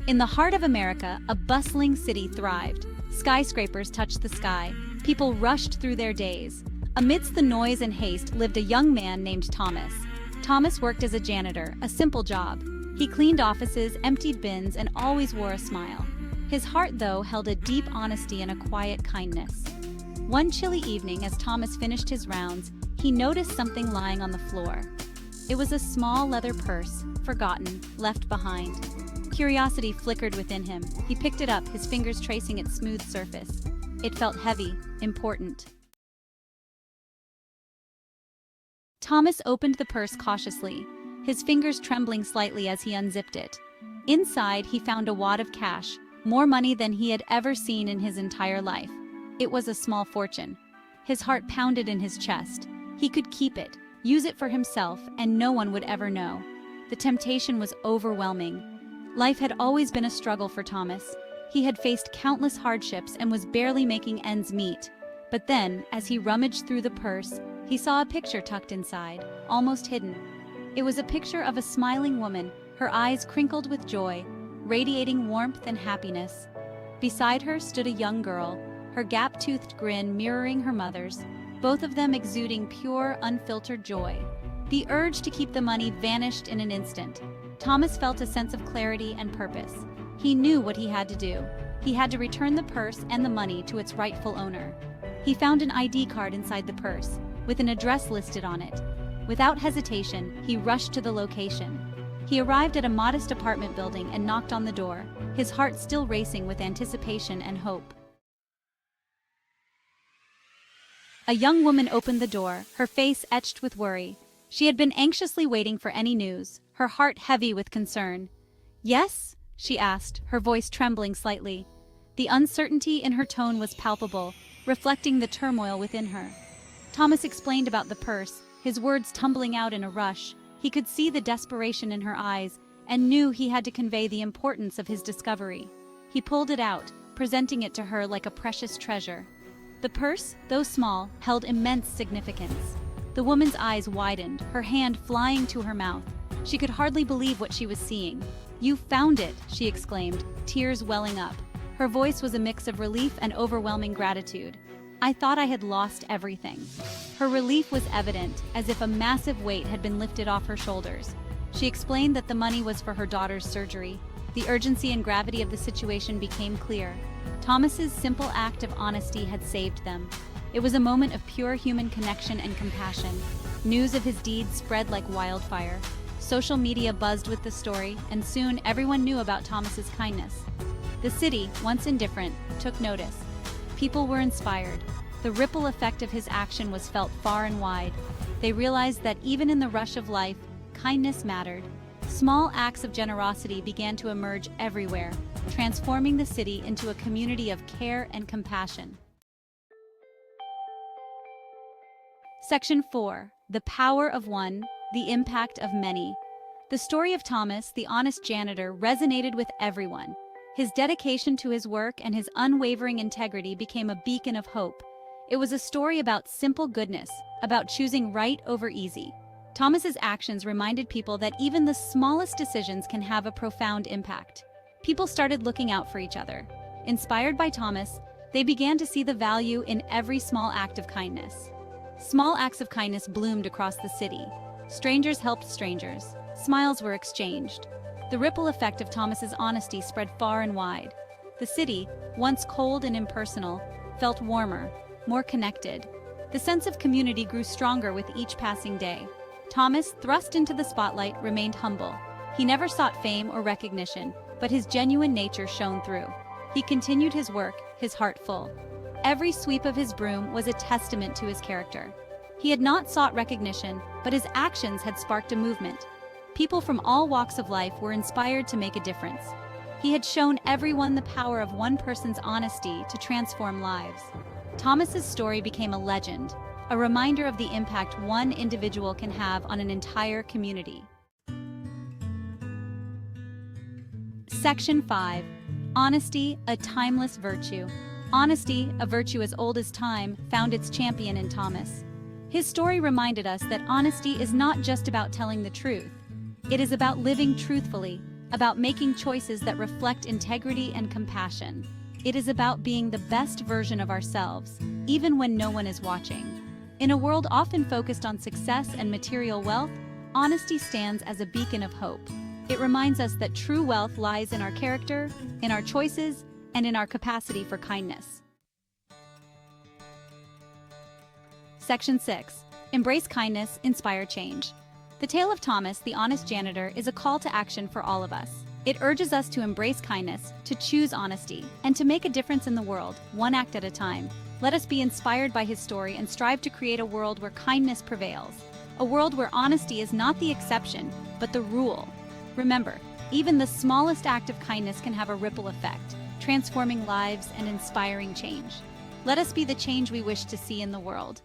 In the heart of America, a bustling city thrived. Skyscrapers touched the sky. People rushed through their days. Amidst the noise and haste lived a young man named Thomas. Thomas worked as a janitor, a simple job. He cleaned offices, emptied bins, and always wore a smile. His heart, though, held a deep honesty and a quiet kindness. One chilly evening, as Thomas finished his rounds, he noticed something lying on the floor. It was a small leather purse, forgotten, left behind. Curiosity flickered within him. He picked it up, his fingers tracing its smooth surface. It felt heavy, important. Thomas opened the purse cautiously, his fingers trembling slightly as he unzipped it. Inside, he found a wad of cash, more money than he had ever seen in his entire life. It was a small fortune. His heart pounded in his chest. He could keep it, use it for himself, and no one would ever know. The temptation was overwhelming. Life had always been a struggle for Thomas. He had faced countless hardships and was barely making ends meet. But then, as he rummaged through the purse, he saw a picture tucked inside, almost hidden. It was a picture of a smiling woman, her eyes crinkled with joy, radiating warmth and happiness. Beside her stood a young girl, her gap-toothed grin mirroring her mother's, both of them exuding pure, unfiltered joy. The urge to keep the money vanished in an instant. Thomas felt a sense of clarity and purpose. He knew what he had to do. He had to return the purse and the money to its rightful owner. He found an ID card inside the purse, with an address listed on it. Without hesitation, he rushed to the location. He arrived at a modest apartment building and knocked on the door, his heart still racing with anticipation and hope. A young woman opened the door, her face etched with worry. She had been anxiously waiting for any news, her heart heavy with concern. "Yes?" she asked, her voice trembling slightly. The uncertainty in her tone was palpable, reflecting the turmoil within her. Thomas explained about the purse, his words tumbling out in a rush. He could see the desperation in her eyes and knew he had to convey the importance of his discovery. He pulled it out, presenting it to her like a precious treasure. The purse, though small, held immense significance. The woman's eyes widened, her hand flying to her mouth. She could hardly believe what she was seeing. "You found it!" she exclaimed, tears welling up. Her voice was a mix of relief and overwhelming gratitude. "I thought I had lost everything." Her relief was evident, as if a massive weight had been lifted off her shoulders. She explained that the money was for her daughter's surgery. The urgency and gravity of the situation became clear. Thomas's simple act of honesty had saved them. It was a moment of pure human connection and compassion. News of his deeds spread like wildfire. Social media buzzed with the story, and soon everyone knew about Thomas's kindness. The city, once indifferent, took notice. People were inspired. The ripple effect of his action was felt far and wide. They realized that even in the rush of life, kindness mattered. Small acts of generosity began to emerge everywhere, transforming the city into a community of care and compassion. Section 4. The Power of One, the Impact of Many. The story of Thomas, the honest janitor, resonated with everyone. His dedication to his work and his unwavering integrity became a beacon of hope. It was a story about simple goodness, about choosing right over easy. Thomas's actions reminded people that even the smallest decisions can have a profound impact. People started looking out for each other. Inspired by Thomas, they began to see the value in every small act of kindness. Small acts of kindness bloomed across the city. Strangers helped strangers. Smiles were exchanged. The ripple effect of Thomas's honesty spread far and wide. The city, once cold and impersonal, felt warmer, more connected. The sense of community grew stronger with each passing day. Thomas, thrust into the spotlight, remained humble. He never sought fame or recognition, but his genuine nature shone through. He continued his work, his heart full. Every sweep of his broom was a testament to his character. He had not sought recognition, but his actions had sparked a movement. People from all walks of life were inspired to make a difference. He had shown everyone the power of one person's honesty to transform lives. Thomas's story became a legend, a reminder of the impact one individual can have on an entire community. Section 5. Honesty, a timeless virtue. Honesty, a virtue as old as time, found its champion in Thomas. His story reminded us that honesty is not just about telling the truth. It is about living truthfully, about making choices that reflect integrity and compassion. It is about being the best version of ourselves, even when no one is watching. In a world often focused on success and material wealth, honesty stands as a beacon of hope. It reminds us that true wealth lies in our character, in our choices, and in our capacity for kindness. Section 6. Embrace kindness, inspire change. The tale of Thomas, the honest janitor, is a call to action for all of us. It urges us to embrace kindness, to choose honesty, and to make a difference in the world, one act at a time. Let us be inspired by his story and strive to create a world where kindness prevails. A world where honesty is not the exception, but the rule. Remember, even the smallest act of kindness can have a ripple effect, transforming lives and inspiring change. Let us be the change we wish to see in the world.